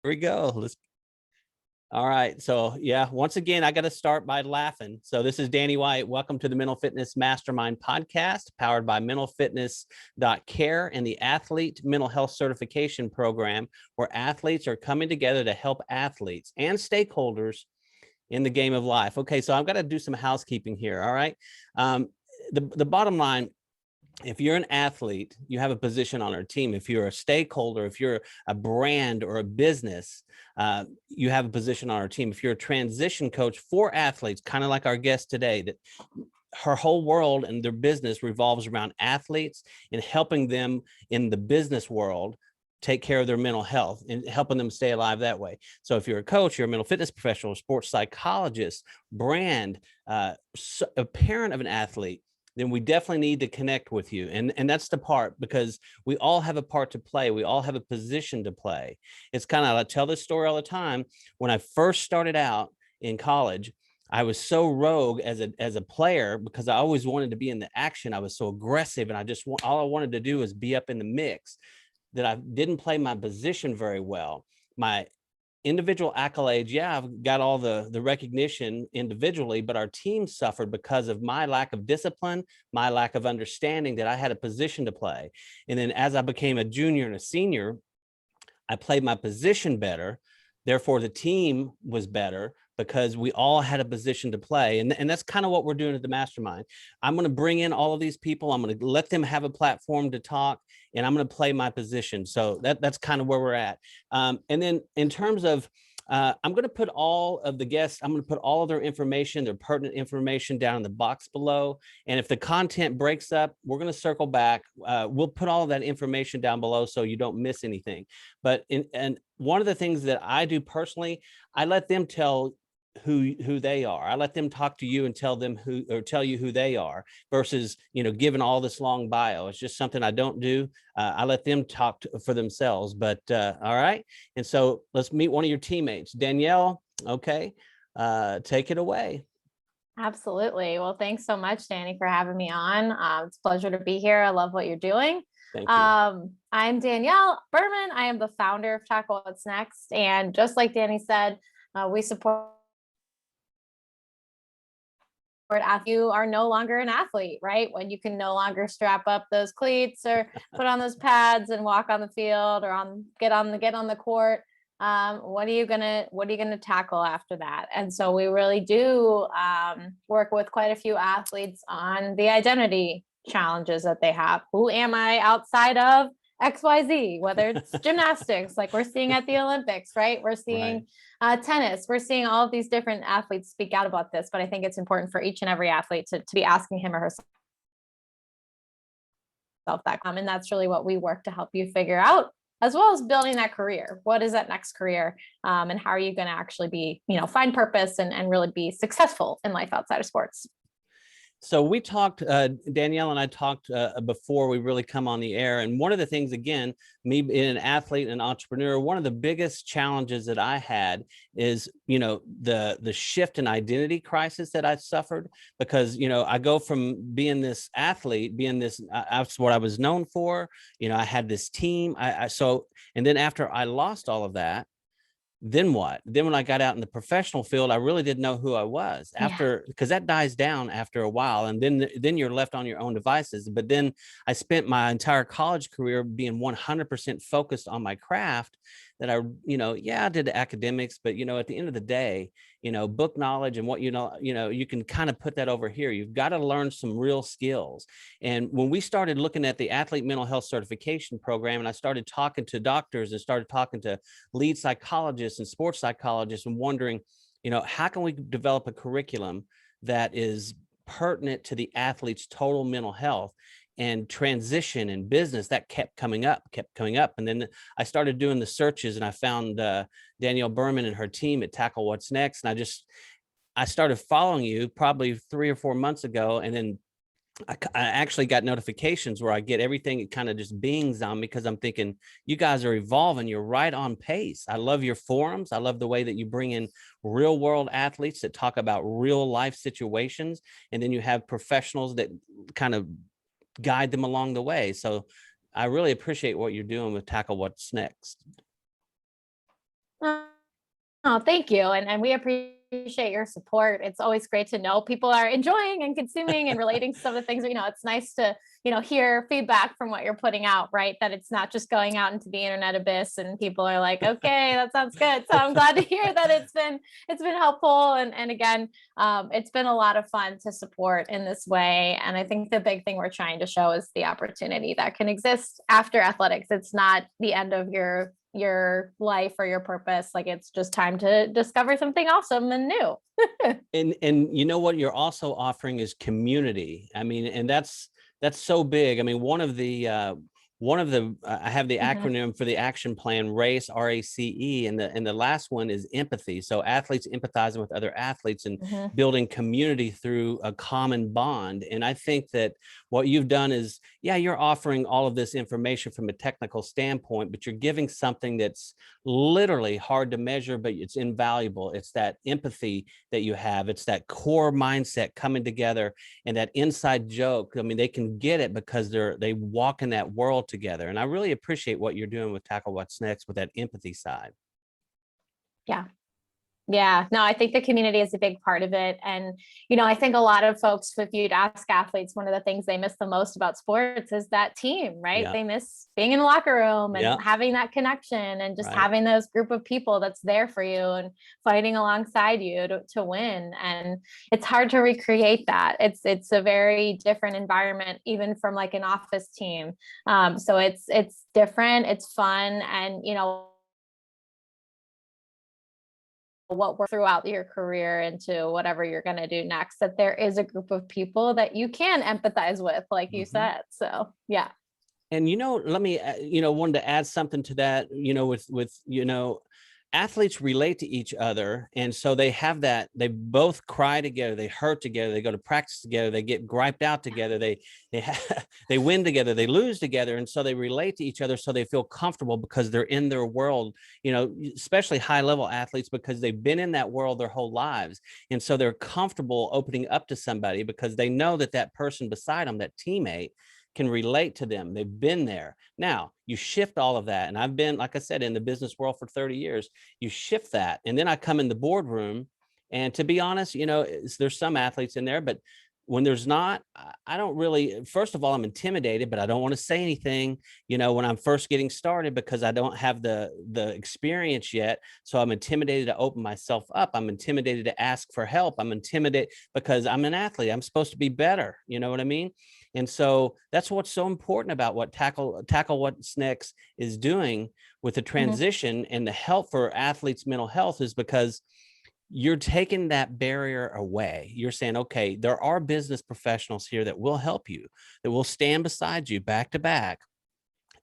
we go. All right. So yeah, once again, I got to start by laughing. So this is Danny White. Welcome to the Mental Fitness Mastermind podcast, powered by mentalfitness.care and the Athlete Mental Health Certification Program, where athletes are coming together to help athletes and stakeholders in the game of life. Okay, so I've got to do some housekeeping here. All right. The bottom line, if you're an athlete, you have a position on our team. If you're a stakeholder, if you're a brand or a business, you have a position on our team. If you're a transition coach for athletes, kind of like our guest today, that her whole world and their business revolves around athletes and helping them in the business world take care of their mental health and helping them stay alive that way. So if you're a coach, you're a mental fitness professional, sports psychologist, brand, a parent of an athlete, then we definitely need to connect with you. And that's the part, because we all have a part to play. We all have a position to play. It's kind of, I tell this story all the time. When I first started out in college, I was so rogue as a player because I always wanted to be in the action. I was so aggressive, and all I wanted to do was be up in the mix, that I didn't play my position very well. My individual accolades, yeah, I've got all the recognition individually, but our team suffered because of my lack of discipline, my lack of understanding that I had a position to play. And then as I became a junior and a senior, I played my position better. Therefore, the team was better because we all had a position to play. And that's kind of what we're doing at the Mastermind. I'm going to bring in all of these people. I'm going to let them have a platform to talk, and I'm going to play my position. So that's kind of where we're at. And then in terms of, I'm going to put all of the guests, I'm going to put all of their information, their pertinent information down in the box below. And if the content breaks up, we're going to circle back. We'll put all of that information down below so you don't miss anything. But and one of the things that I do personally, I let them tell who they are. I let them talk to you and tell you who they are, versus, giving all this long bio. It's just something I don't do. I let them talk for themselves. But all right. And so let's meet one of your teammates, Danielle. Okay. Take it away. Absolutely. Well, thanks so much, Danny, for having me on. It's a pleasure to be here. I love what you're doing. Thank you. I'm Danielle Berman. I am the founder of Tackle What's Next. And just like Danny said, we support you are no longer an athlete, right? When you can no longer strap up those cleats or put on those pads and walk on the field or get on the court. What are you gonna tackle after that? And so we really do work with quite a few athletes on the identity challenges that they have. Who am I outside of XYZ, whether it's gymnastics, like we're seeing at the Olympics, right? We're seeing tennis, we're seeing all of these different athletes speak out about this, but I think it's important for each and every athlete to be asking him or herself that. And that's really what we work to help you figure out, as well as building that career. What is that next career? And how are you going to actually be, find purpose and really be successful in life outside of sports? So we talked, Danielle and I talked before we really come on the air. And one of the things, again, me being an athlete and entrepreneur, one of the biggest challenges that I had is, the shift in identity crisis that I suffered, because, I go from being this athlete, that's what I was known for. I had this team. And then after I lost all of that, then what? Then when I got out in the professional field, I really didn't know who I was because that dies down after a while. And then you're left on your own devices. But then I spent my entire college career being 100% focused on my craft, that I did the academics, but, at the end of the day, book knowledge and what, you can kind of put that over here. You've got to learn some real skills. And when we started looking at the Athlete Mental Health Certification Program, and I started talking to doctors and started talking to lead psychologists and sports psychologists and wondering, how can we develop a curriculum that is pertinent to the athlete's total mental health and transition in business, that kept coming up. And then I started doing the searches, and I found Danielle Berman and her team at Tackle What's Next. And I started following you probably 3 or 4 months ago. And then I actually got notifications where I get everything. It kind of just bings on me because I'm thinking, you guys are evolving. You're right on pace. I love your forums. I love the way that you bring in real world athletes that talk about real life situations. And then you have professionals that kind of guide them along the way. So I really appreciate what you're doing with Tackle What's Next. Oh, thank you. And we appreciate your support. It's always great to know people are enjoying and consuming and relating to some of the things, it's nice to, hear feedback from what you're putting out, right? That it's not just going out into the internet abyss and people are like, okay, that sounds good. So I'm glad to hear that it's been helpful. And again, it's been a lot of fun to support in this way. And I think the big thing we're trying to show is the opportunity that can exist after athletics. It's not the end of your life or your purpose. Like, it's just time to discover something awesome and new. And you know what you're also offering is community. I mean, and that's so big. I mean, one of the I have the acronym for the action plan, RACE, RACE, and the last one is empathy. So athletes empathizing with other athletes and building community through a common bond. And I think that what you've done is, yeah, you're offering all of this information from a technical standpoint, but you're giving something that's literally hard to measure, but it's invaluable. It's that empathy that you have. It's that core mindset coming together and that inside joke. I mean, they can get it because they walk in that world together. And I really appreciate what you're doing with Tackle What's Next with that empathy side. Yeah. Yeah, no, I think the community is a big part of it. And, I think a lot of folks, if you'd ask athletes, one of the things they miss the most about sports is that team, right? Yeah. They miss being in the locker room and Yeah. having that connection and just Right. having those group of people that's there for you and fighting alongside you to win. And it's hard to recreate that. It's a very different environment, even from like an office team. So it's different, it's fun. And, what we're throughout your career into whatever you're going to do next, that there is a group of people that you can empathize with, like you said. So, yeah. And, let me, wanted to add something to that, with athletes relate to each other. And so they have that, they both cry together, they hurt together, they go to practice together, they get griped out together, they win together, they lose together. And so they relate to each other. So they feel comfortable because they're in their world, especially high level athletes, because they've been in that world their whole lives. And so they're comfortable opening up to somebody because they know that person beside them, that teammate, can relate to them. They've been there. Now you shift all of that. And I've been, like I said, in the business world for 30 years, you shift that. And then I come in the boardroom, and to be honest, there's some athletes in there, but when there's not, I don't really, first of all, I'm intimidated, but I don't want to say anything, when I'm first getting started, because I don't have the experience yet. So I'm intimidated to open myself up. I'm intimidated to ask for help. I'm intimidated because I'm an athlete. I'm supposed to be better. You know what I mean? And so that's what's so important about what Tackle What's Next is doing with the transition and the help for athletes' mental health, is because you're taking that barrier away. You're saying, okay, there are business professionals here that will help you, that will stand beside you back to back,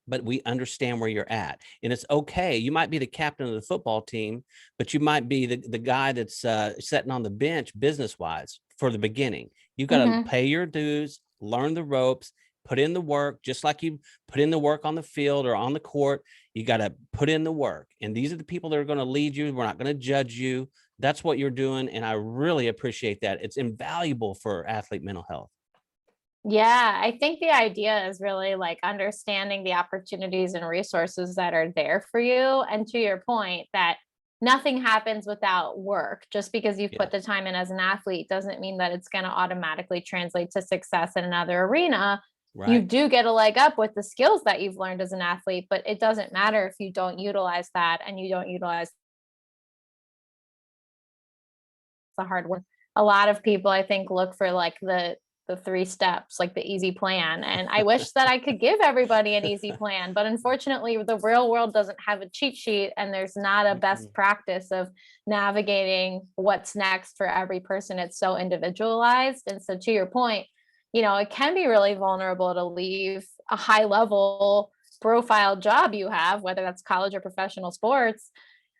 but we understand where you're at. And it's okay. You might be the captain of the football team, but you might be the guy that's sitting on the bench business-wise for the beginning. You've got to pay your dues, learn the ropes, put in the work, just like you put in the work on the field or on the court. You got to put in the work. And these are the people that are going to lead you. We're not going to judge you. That's what you're doing. And I really appreciate that. It's invaluable for athlete mental health. Yeah, I think the idea is really like understanding the opportunities and resources that are there for you. And to your point, that nothing happens without work. Just because you've put the time in as an athlete doesn't mean that it's going to automatically translate to success in another arena. Right. You do get a leg up with the skills that you've learned as an athlete, but it doesn't matter if you don't utilize that and you don't utilize the hard work. A lot of people, I think, look for like the 3 steps, like the easy plan. And I wish that I could give everybody an easy plan, but unfortunately the real world doesn't have a cheat sheet, and there's not a best practice of navigating what's next for every person. It's so individualized. And so to your point, it can be really vulnerable to leave a high level profile job you have, whether that's college or professional sports,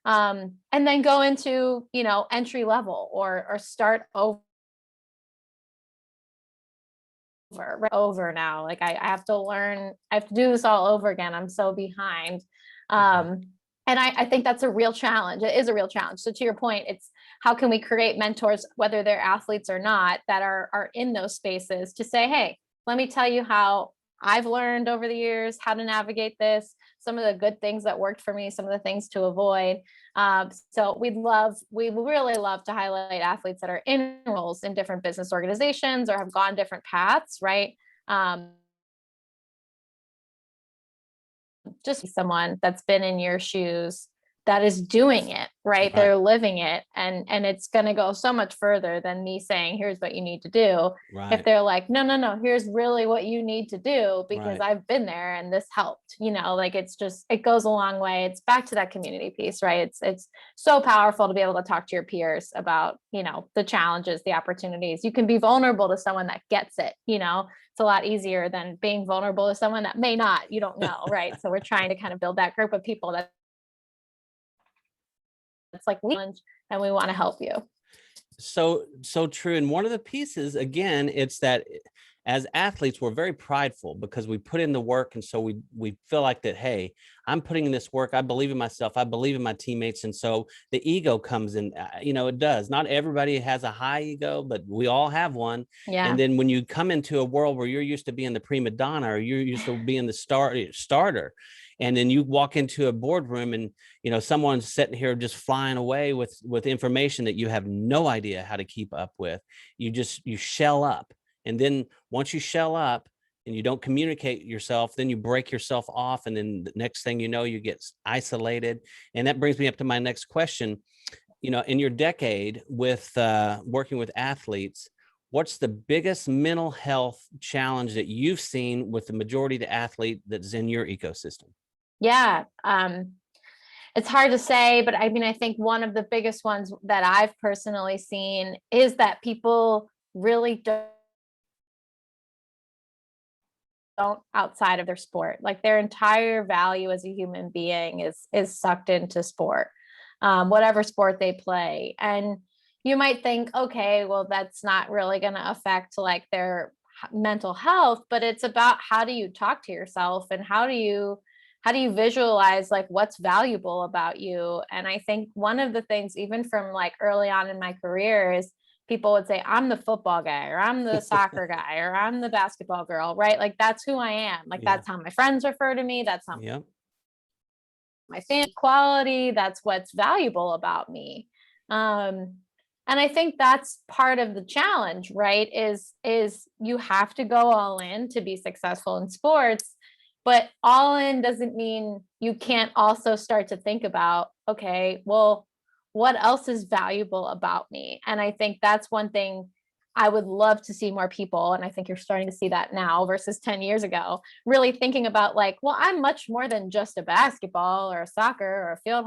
and then go into, entry level or start over now. Like I have to learn, I have to do this all over again. I'm so behind. And I think that's a real challenge. It is a real challenge. So to your point, it's how can we create mentors, whether they're athletes or not, that are in those spaces to say, hey, let me tell you how I've learned over the years how to navigate this. some of the good things that worked for me, some of the things to avoid. So we really love to highlight athletes that are in roles in different business organizations or have gone different paths, right? Just someone that's been in your shoes that is doing it, right? They're living it. And it's going to go so much further than me saying, here's what you need to do. If they're like, no, here's really what you need to do because I've been there and this helped, like it's just, it goes a long way. It's back to that community piece, right? It's so powerful to be able to talk to your peers about, the challenges, the opportunities. You can be vulnerable to someone that gets it, it's a lot easier than being vulnerable to someone that may not, you don't know, right? So we're trying to kind of build that group of people that's like challenge, and we want to help you. So true. And one of the pieces, again, it's that as athletes, we're very prideful because we put in the work. And so we feel like that, hey, I'm putting in this work. I believe in myself. I believe in my teammates. And so the ego comes in, it does. Not everybody has a high ego, but we all have one. Yeah. And then when you come into a world where you're used to being the prima donna or you're used to being the starter, and then you walk into a boardroom and, someone's sitting here just flying away with information that you have no idea how to keep up with. You shell up. And then once you shell up and you don't communicate yourself, then you break yourself off. And then the next thing you know, you get isolated. And that brings me up to my next question. In your decade with working with athletes, what's the biggest mental health challenge that you've seen with the majority of the athlete that's in your ecosystem? Yeah. It's hard to say, but I think one of the biggest ones that I've personally seen is that people really don't outside of their sport. Like their entire value as a human being is sucked into sport, whatever sport they play. And you might think, okay, well, that's not really going to affect like their mental health, but it's about how do you talk to yourself and how do you visualize like what's valuable about you. And I think one of the things, even from like early on in my career, is people would say, I'm the football guy, or I'm the soccer guy, or I'm the basketball girl, right? Like that's who I am. Like that's how my friends refer to me. That's how my family quality. That's what's valuable about me. And I think that's part of the challenge, right? Is you have to go all in to be successful in sports, but all in doesn't mean you can't also start to think about, okay, well, what else is valuable about me? And I think that's one thing I would love to see more people. And I think you're starting to see that now versus 10 years ago, really thinking about like, well, I'm much more than just a basketball or a soccer or a field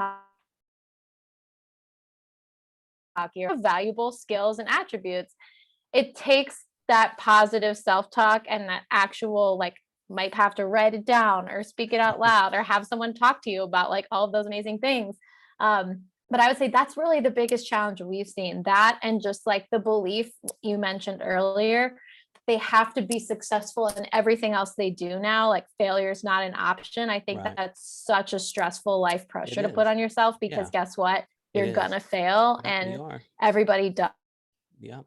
hockey or valuable skills and attributes. It takes that positive self-talk and that actual like might have to write it down or speak it out loud or have someone talk to you about like all of those amazing things. But I would say that's really the biggest challenge we've seen, that and just like the belief you mentioned earlier, they have to be successful in everything else they do now. Like failure is not an option. I think that's such a stressful life pressure to put on yourself because guess what? You're gonna fail and everybody does. Yeah.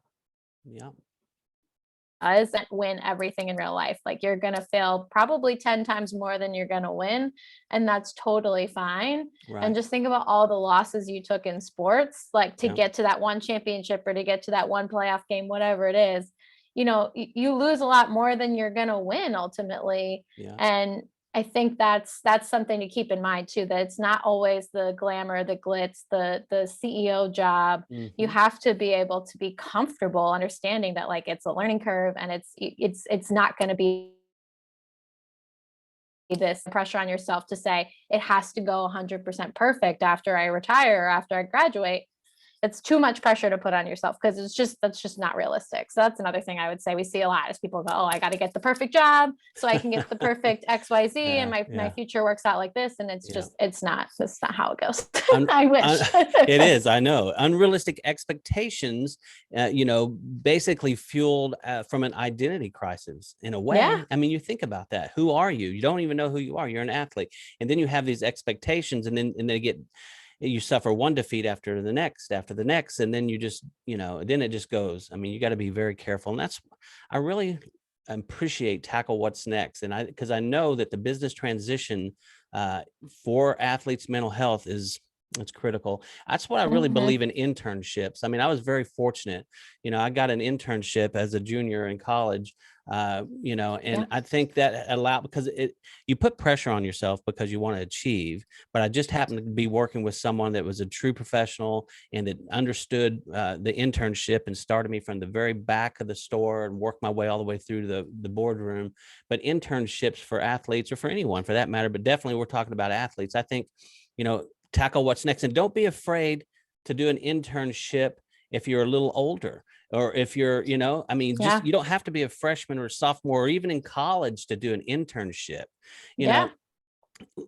Doesn't win everything in real life. Like you're going to fail probably 10 times more than you're going to win. And that's totally fine. And just think about all the losses you took in sports, like to get to that one championship or to get to that one playoff game, whatever it is, you lose a lot more than you're going to win ultimately. And I think that's something to keep in mind too, that it's not always the glamour, the glitz, the CEO job. You have to be able to be comfortable understanding that like it's a learning curve and it's not going to be this pressure on yourself to say it has to go 100% perfect after I retire or after I graduate. It's too much pressure to put on yourself because that's just not realistic. So that's another thing I would say we see a lot is people go, oh, I got to get the perfect job so I can get the perfect XYZ and my future works out like this. And it's just, that's not how it goes. I wish. It is. I know. Unrealistic expectations, basically fueled from an identity crisis in a way. Yeah. I mean, you think about that. Who are you? You don't even know who you are. You're an athlete. And then you have these expectations and then you suffer one defeat after the next, and then you just, then it just goes. I mean, you got to be very careful. And I really appreciate Tackle What's Next. And because I know that the business transition for athletes' mental health it's critical. That's what I really believe in internships. I mean, I was very fortunate. I got an internship as a junior in college, and I think that because you put pressure on yourself because you want to achieve, but I just happened to be working with someone that was a true professional and that understood the internship and started me from the very back of the store and worked my way all the way through to the boardroom. But internships for athletes, or for anyone for that matter, but definitely we're talking about athletes, I think, tackle what's next. And don't be afraid to do an internship if you're a little older, or if you're, just, you don't have to be a freshman or a sophomore or even in college to do an internship.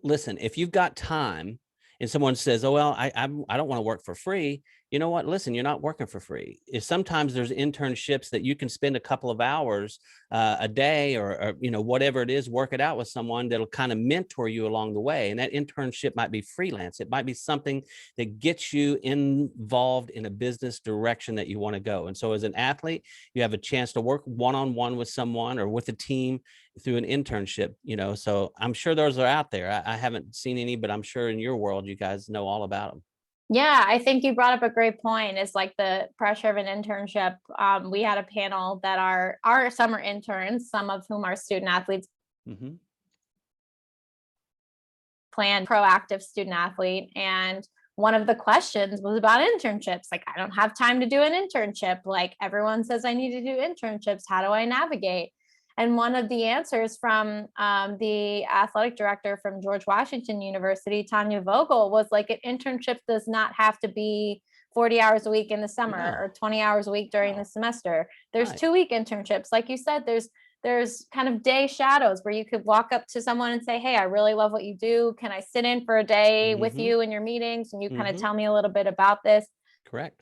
Listen, if you've got time and someone says, oh, well, I don't want to work for free. You know what? Listen, you're not working for free. If sometimes there's internships that you can spend a couple of hours a day or whatever it is, work it out with someone that'll kind of mentor you along the way. And that internship might be freelance. It might be something that gets you involved in a business direction that you want to go. And so as an athlete, you have a chance to work one-on-one with someone or with a team through an internship, so I'm sure those are out there. I haven't seen any, but I'm sure in your world, you guys know all about them. Yeah, I think you brought up a great point. It's like the pressure of an internship. We had a panel that our summer interns, some of whom are student athletes, planned proactive student athlete. And one of the questions was about internships. Like, I don't have time to do an internship. Like, everyone says I need to do internships. How do I navigate? And one of the answers from the athletic director from George Washington University, Tanya Vogel, was like, an internship does not have to be 40 hours a week in the summer or 20 hours a week during the semester. There's 2-week internships. Like you said, there's kind of day shadows where you could walk up to someone and say, hey, I really love what you do. Can I sit in for a day with you in your meetings? And you kind of tell me a little bit about this. Correct.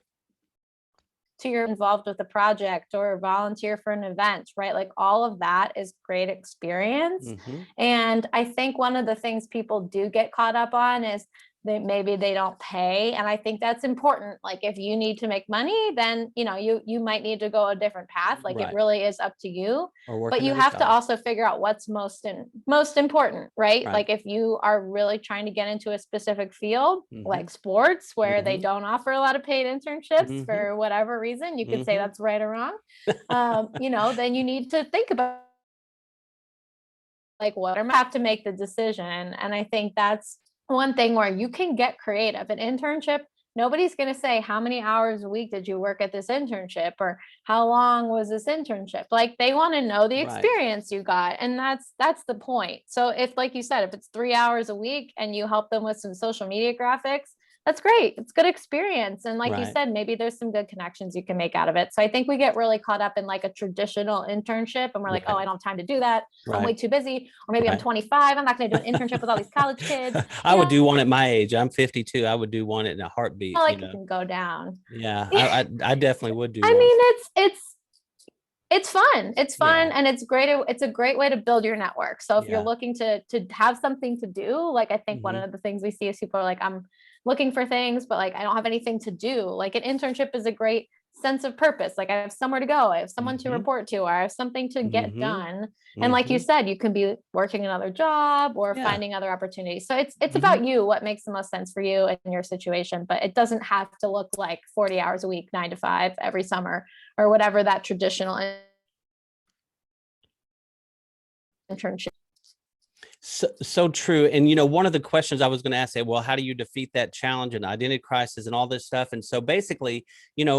To you're involved with a project or volunteer for an event, right? Like, all of that is great experience. And I think one of the things people do get caught up on is maybe they don't pay. And I think that's important. Like, if you need to make money, then, you might need to go a different path. Like, it really is up to you, but you have to also figure out what's most important, right? Like, if you are really trying to get into a specific field, like sports, where they don't offer a lot of paid internships for whatever reason, you could say that's right or wrong. Then you need to think about, like, what I have to make the decision. And I think that's one thing where you can get creative. An internship, nobody's going to say, how many hours a week did you work at this internship, or how long was this internship? Like, they want to know the experience you got. And that's the point. So if, like you said, if it's 3 hours a week and you help them with some social media graphics, that's great. It's good experience. And like you said, maybe there's some good connections you can make out of it. So I think we get really caught up in like a traditional internship, and we're like, oh, I don't have time to do that. I'm way too busy. Or maybe I'm 25. I'm not going to do an internship with all these college kids. I would do one at my age. I'm 52. I would do one in a heartbeat. Like, you can go down. Yeah, I definitely would do I one. mean, it's fun. It's fun. And it's great. It's a great way to build your network. So if you're looking to have something to do, like, I think one of the things we see is people are like, I'm looking for things, but like, I don't have anything to do. Like, an internship is a great sense of purpose. Like, I have somewhere to go. I have someone to report to, or I have something to get done. And like you said, you can be working another job or finding other opportunities. So it's about you, what makes the most sense for you and your situation, but it doesn't have to look like 40 hours a week, 9 to 5 every summer, or whatever that traditional internship. So true. And, one of the questions I was going to ask, well, how do you defeat that challenge and identity crisis and all this stuff? And so basically,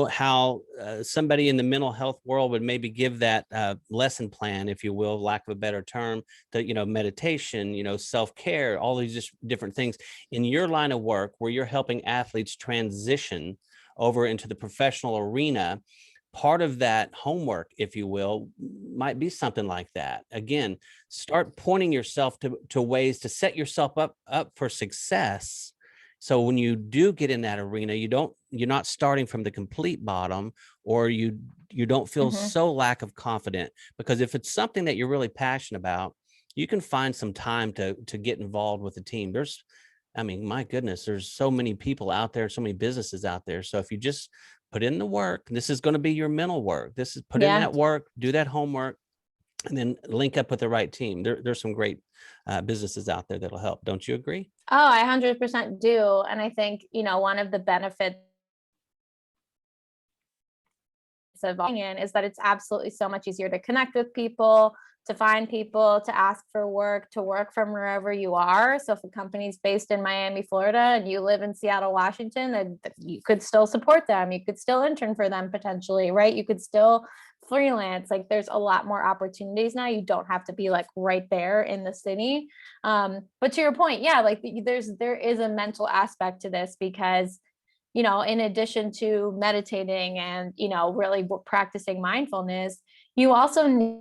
how somebody in the mental health world would maybe give that lesson plan, if you will, lack of a better term, to, meditation, self-care, all these just different things in your line of work where you're helping athletes transition over into the professional arena. Part of that homework, if you will, might be something like that. Again, start pointing yourself to ways to set yourself up for success. So when you do get in that arena, you're not starting from the complete bottom, or you don't feel so lack of confidence. Because if it's something that you're really passionate about, you can find some time to get involved with the team. My goodness, there's so many people out there, so many businesses out there. So if you just put in the work, this is going to be your mental work. This is put in that work, do that homework, and then link up with the right team. There's some great businesses out there that'll help. Don't you agree? Oh, I 100% do. And I think, one of the benefits of in is that it's absolutely so much easier to connect with people, to find people, to ask for work, to work from wherever you are. So if a company's based in Miami, Florida, and you live in Seattle, Washington, then you could still support them. You could still intern for them potentially, right? You could still freelance. Like there's a lot more opportunities now. You don't have to be like right there in the city. But to your point, yeah, like there is a mental aspect to this because in addition to meditating and, really practicing mindfulness, you also need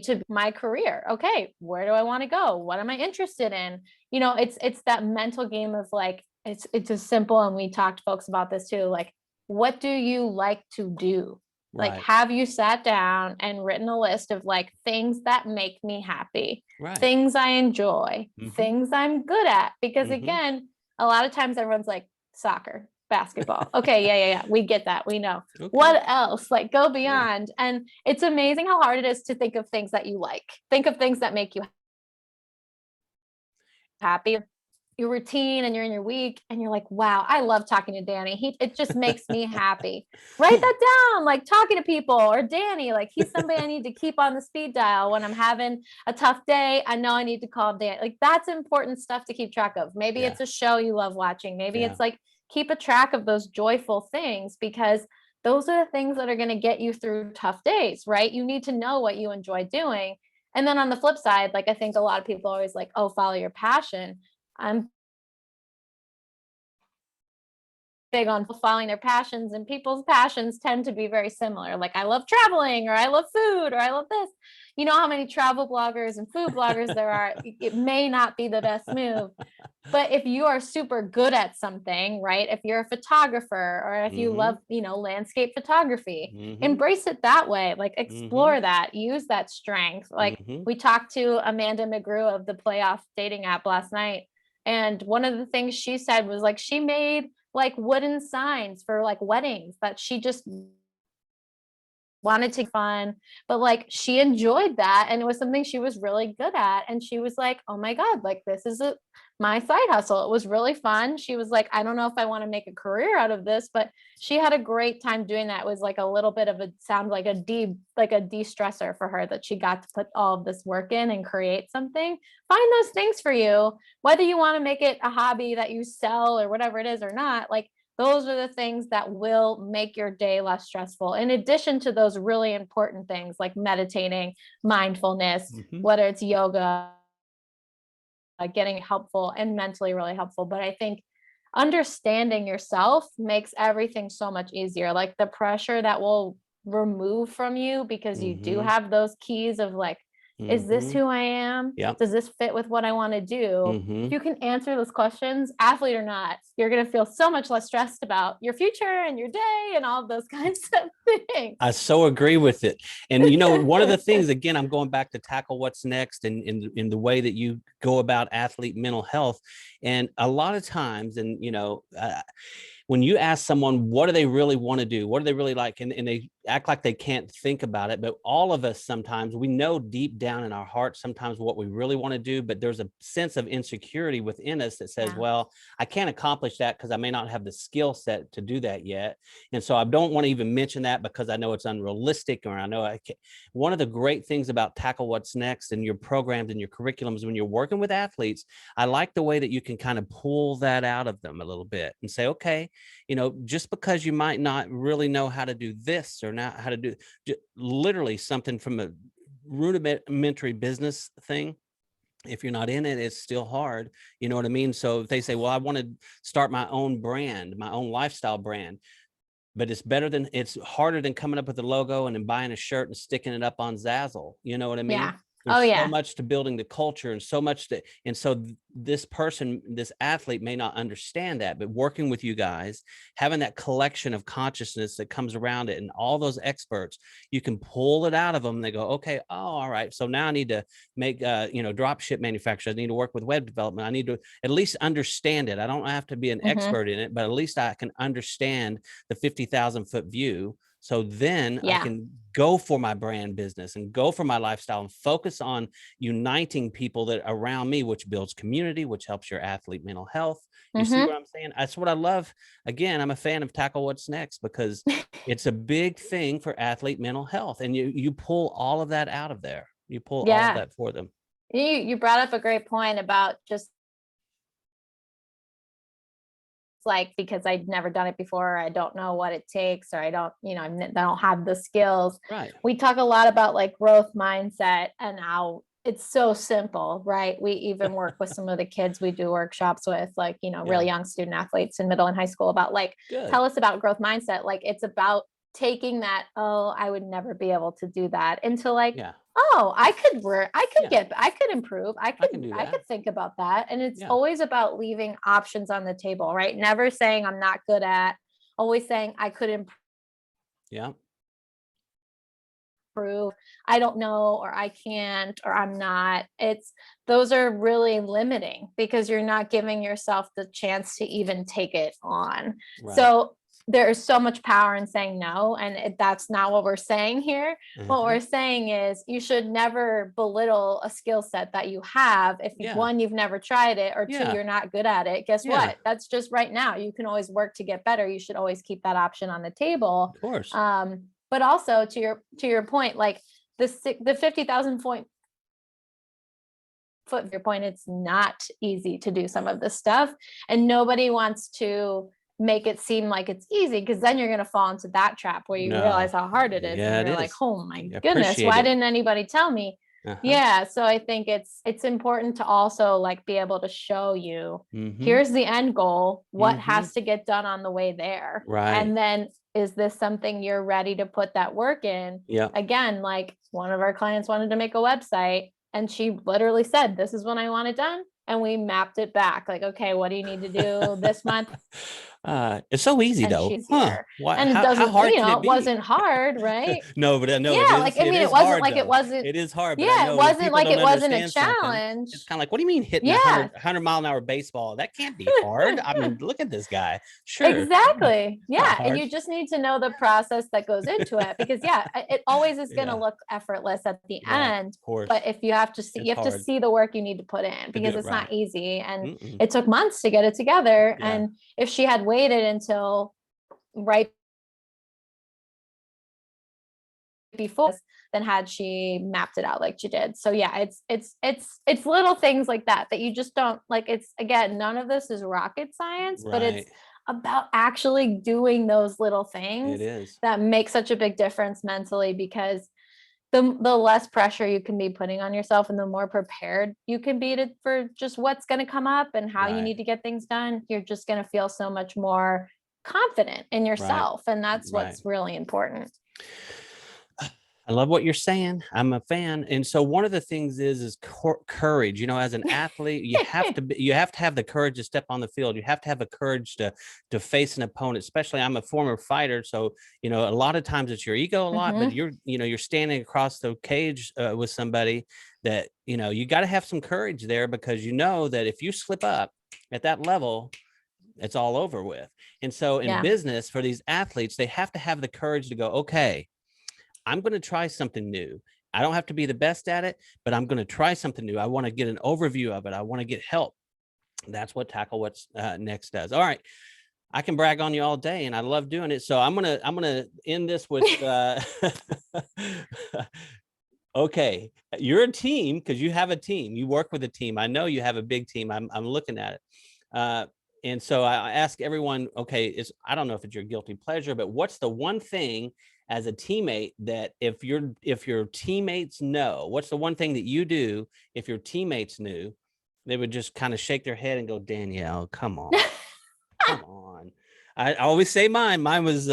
to my career. Okay, where do I want to go? What am I interested in? It's that mental game of like, it's as simple. And we talked to folks about this too. Like, what do you like to do? Like, Right. have you sat down and written a list of like things that make me happy, Right. things I enjoy, things I'm good at? Because again, a lot of times everyone's like, soccer, basketball. Okay, yeah. We get that. We know. Okay. What else? Like go beyond. Yeah. And it's amazing how hard it is to think of things that you like. Think of things that make you happy. Your routine and you're in your week and you're like, wow, I love talking to Danny. It just makes me happy. Write that down, like talking to people or Danny, like he's somebody I need to keep on the speed dial when I'm having a tough day. I know I need to call Dan. Like that's important stuff to keep track of. Maybe it's a show you love watching. Maybe it's like keep a track of those joyful things because those are the things that are going to get you through tough days, right? You need to know what you enjoy doing. And then on the flip side, like I think a lot of people are always like, oh, follow your passion. I'm big on following their passions, and people's passions tend to be very similar. Like I love traveling, or I love food, or I love this. You know how many travel bloggers and food bloggers there are. It may not be the best move, but if you are super good at something, right? If you're a photographer or if you love, landscape photography, embrace it that way. Like explore that, use that strength. Like we talked to Amanda McGrew of the Playoff dating app last night. And one of the things she said was like, she made like wooden signs for like weddings that she just wanted to fun, but like she enjoyed that and it was something she was really good at. And she was like, oh my God, like this is my side hustle. It was really fun. She was like, I don't know if I want to make a career out of this, but she had a great time doing that. It was like a little bit of like a de-stressor for her that she got to put all of this work in and create something. Find those things for you, whether you want to make it a hobby that you sell or whatever it is or not. Like those are the things that will make your day less stressful. In addition to those really important things like meditating, mindfulness, whether it's yoga, getting helpful and mentally really helpful. But I think understanding yourself makes everything so much easier. Like the pressure that will remove from you because you do have those keys of like, is this who I am? Yep. Does this fit with what I want to do? If you can answer those questions, athlete or not, you're going to feel so much less stressed about your future and your day and all of those kinds of things. I so agree with it. And, one of the things, again, I'm going back to tackle what's next and in the way that you go about athlete mental health. And a lot of times, and, when you ask someone, what do they really want to do? What do they really like? And they act like they can't think about it. But all of us, sometimes we know deep down in our heart, sometimes what we really want to do, but there's a sense of insecurity within us that says, well, I can't accomplish that because I may not have the skill set to do that yet. And so I don't want to even mention that because I know it's unrealistic, or I know I can't. One of the great things about Tackle What's Next and your programs and your curriculums, when you're working with athletes, I like the way that you can kind of pull that out of them a little bit and say, okay, just because you might not really know how to do this or not how to do literally something from a rudimentary business thing, if you're not in it, it's still hard. You know what I mean? So if they say, well, I want to start my own brand, my own lifestyle brand, but it's harder than coming up with a logo and then buying a shirt and sticking it up on Zazzle. You know what I mean? Yeah. There's so much to building the culture and so much and so this athlete may not understand that, but working with you guys, having that collection of consciousness that comes around it and all those experts, you can pull it out of them. And they go, okay, oh, all right. So now I need to make, drop ship manufacturers. I need to work with web development. I need to at least understand it. I don't have to be an expert in it, but at least I can understand the 50,000 foot view So then I can go for my brand business and go for my lifestyle and focus on uniting people that around me, which builds community, which helps your athlete mental health. You see what I'm saying? That's what I love. Again, I'm a fan of Tackle What's Next because it's a big thing for athlete mental health. And you pull all of that out of there. You pull all of that for them. You brought up a great point about just like, because I'd never done it before, I don't know what it takes, or I don't, I don't have the skills. Right. We talk a lot about like growth mindset and how it's so simple, right? We even work with some of the kids we do workshops with, like, really young student athletes in middle and high school about like, tell us about growth mindset. Like, it's about taking that, oh, I would never be able to do that, into like, oh, I could improve. I could think about that. And it's always about leaving options on the table, right? Never saying I'm not good at, always saying I could improve. I don't know, or I can't, or I'm not. Those are really limiting because you're not giving yourself the chance to even take it on. Right. So there is so much power in saying no. And that's not what we're saying here. What we're saying is you should never belittle a skill set that you have. If one, you've never tried it, or two, you're not good at it. Guess what? That's just right now. You can always work to get better. You should always keep that option on the table. Of course. But also to your point, like the 50,000 foot your point, it's not easy to do some of this stuff, and nobody wants to make it seem like it's easy, because then you're going to fall into that trap where you realize how hard it is, and you're like, oh my goodness, why didn't anybody tell me? So I think it's important to also like be able to show you, here's the end goal, what has to get done on the way there, and then is this something you're ready to put that work in? Again, like one of our clients wanted to make a website, and she literally said, this is when I want it done. And we mapped it back. Like, okay, what do you need to do this month? It's so easy though. And it doesn't, it wasn't hard, right? No, but I know it is. Like, I mean, it wasn't like it wasn't. It is hard. But it wasn't like it wasn't a challenge. It's kind of like, what do you mean hitting 100-mile-an-hour baseball? That can't be hard. I mean, look at this guy. Sure. Exactly. Yeah. And you just need to know the process that goes into it, because it always is going to look effortless at the end. Of course. But if you have to see, to see the work you need to put in, because it's not easy. And it took months to get it together. And if she had waited until right before, then had she mapped it out like she did. So it's little things like that you just don't like. It's, again, none of this is rocket science, but it's about actually doing those little things that make such a big difference mentally, because the less pressure you can be putting on yourself, and the more prepared you can be for just what's going to come up and how you need to get things done, you're just going to feel so much more confident in yourself. And that's what's really important. I love what you're saying. I'm a fan. And so one of the things is courage. As an athlete, you have to have the courage to step on the field. You have to have the courage to face an opponent. Especially, I'm a former fighter, so a lot of times it's your ego a lot, but you're standing across the cage with somebody that you got to have some courage there, because that if you slip up at that level, it's all over with. And so in business, for these athletes, they have to have the courage to go, okay, I'm going to try something new. I don't have to be the best at it, but I'm going to try something new. I want to get an overview of it. I want to get help. That's what Tackle What's Next does. All right. I can brag on you all day, and I love doing it. So I'm going to end this with, okay, you're a team, because you have a team. You work with a team. I know you have a big team. I'm looking at it. And so I ask everyone, okay, I don't know if it's your guilty pleasure, but what's the one thing as a teammate that if your teammates know, what's the one thing that you do if your teammates knew, they would just kind of shake their head and go, Danielle, come on, come on. I always say mine was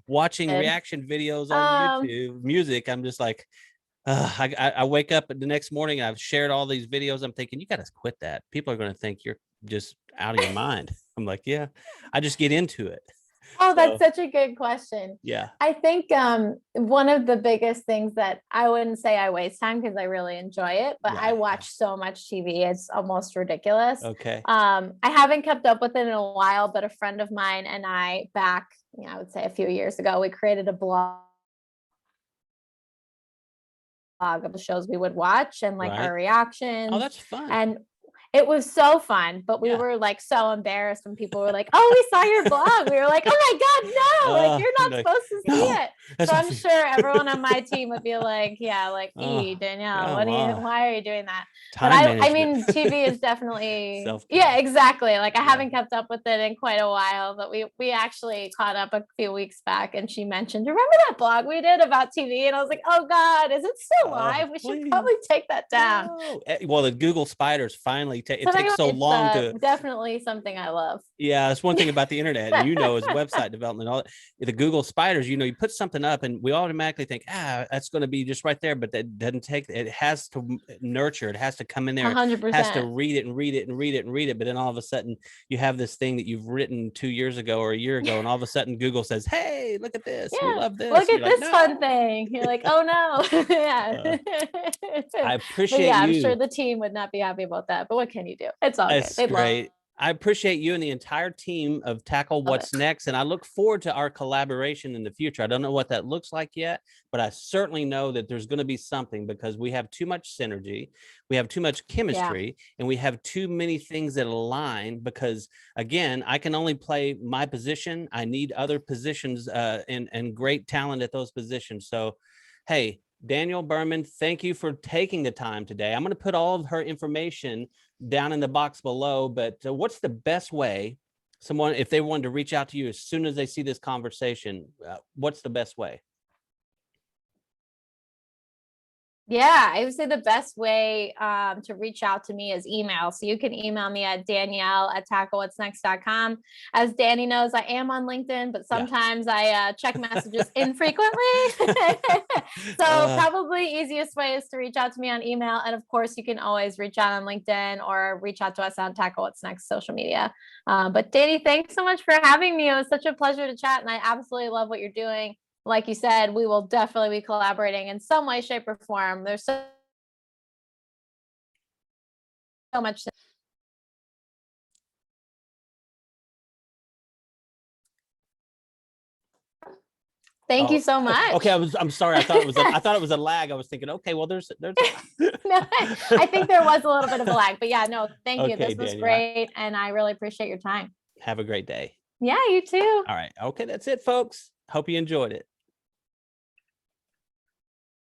watching reaction videos on YouTube, music. I'm just like, I wake up the next morning, I've shared all these videos. I'm thinking, you got to quit that. People are going to think you're just out of your mind. I'm like, yeah, I just get into it. Oh, that's So, such a good question. yeah. I think one of the biggest things that I wouldn't say I waste time because I really enjoy it, but I Right. watch so much TV, it's almost ridiculous. Okay. I haven't kept up with it in a while, but a friend of mine and I back, I would say a few years ago, we created a blog of the shows we would watch and like our Right. Oh, reactions. that's fun. And it was so fun, but we Yeah. were like so embarrassed when people were like, "Oh, we saw your blog." We were like, "Oh my God, no, like you're not Like, supposed to see no, it." that's So not I'm fair. sure everyone on my team would be like, "Yeah, like, Oh, Danielle, come on. why are you doing that?" But Time I management. mean, TV is definitely, yeah, Self-care. exactly. Like I Yeah. haven't kept up with it in quite a while, but we actually caught up a few weeks back and she mentioned, "Remember that blog we did about TV?" And I was like, "Oh God, is it still Oh, live? We should please. probably take that down." No. Well, the Google spiders finally it So takes anyway, so it's long to. definitely something I love. Yeah, that's one thing about the internet, and is website development. All the Google spiders, you put something up, and we automatically think, that's going to be just right there, but that doesn't take. It has to nurture. It has to come in there. It has to 100%. read it and read it and read it and read it. But then all of a sudden, you have this thing that you've written 2 years ago or a year ago, and all of a sudden, Google says, "Hey, look at this. We Yeah. love this." Look And at you're like, this fun "No." thing. You're like, "Oh no." Uh, Yeah. I But appreciate yeah, I'm sure you. the team would not be happy about that. But what can you do? It's all good. That's They love great. I appreciate you and the entire team of Tackle it. What's Next, and I look forward to our collaboration in the future. I don't know what that looks like yet, but I certainly know that there's going to be something because we have too much synergy, we have too much Yeah. chemistry, and we have too many things that align because, again, I can only play my position. I need other positions and great talent at those positions. So, hey, Danielle Berman, thank you for taking the time today. I'm going to put all of her information down in the box below, but what's the best way someone, if they wanted to reach out to you as soon as they see this conversation, what's the best way? Yeah, I would say the best way to reach out to me is email. So you can email me at danielle@tacklewhatsnext.com. As Danny knows, I am on LinkedIn, but Yeah. sometimes I check messages infrequently. So probably easiest way is to reach out to me on email. And of course, you can always reach out on LinkedIn or reach out to us on Tackle What's Next social media. But Danny, thanks so much for having me. It was such a pleasure to chat, and I absolutely love what you're doing. Like you said, we will definitely be collaborating in some way, shape, or form. There's so much. Thank you Oh, so okay. much. I'm sorry. I thought it was a lag. I was thinking, okay, well, there's No, I think there was a little bit of a lag, but yeah, no, thank you. okay, This was Daniel. great, and I really appreciate your time. Have a great day. Yeah, you too. All right. Okay, that's it, folks. Hope you enjoyed it.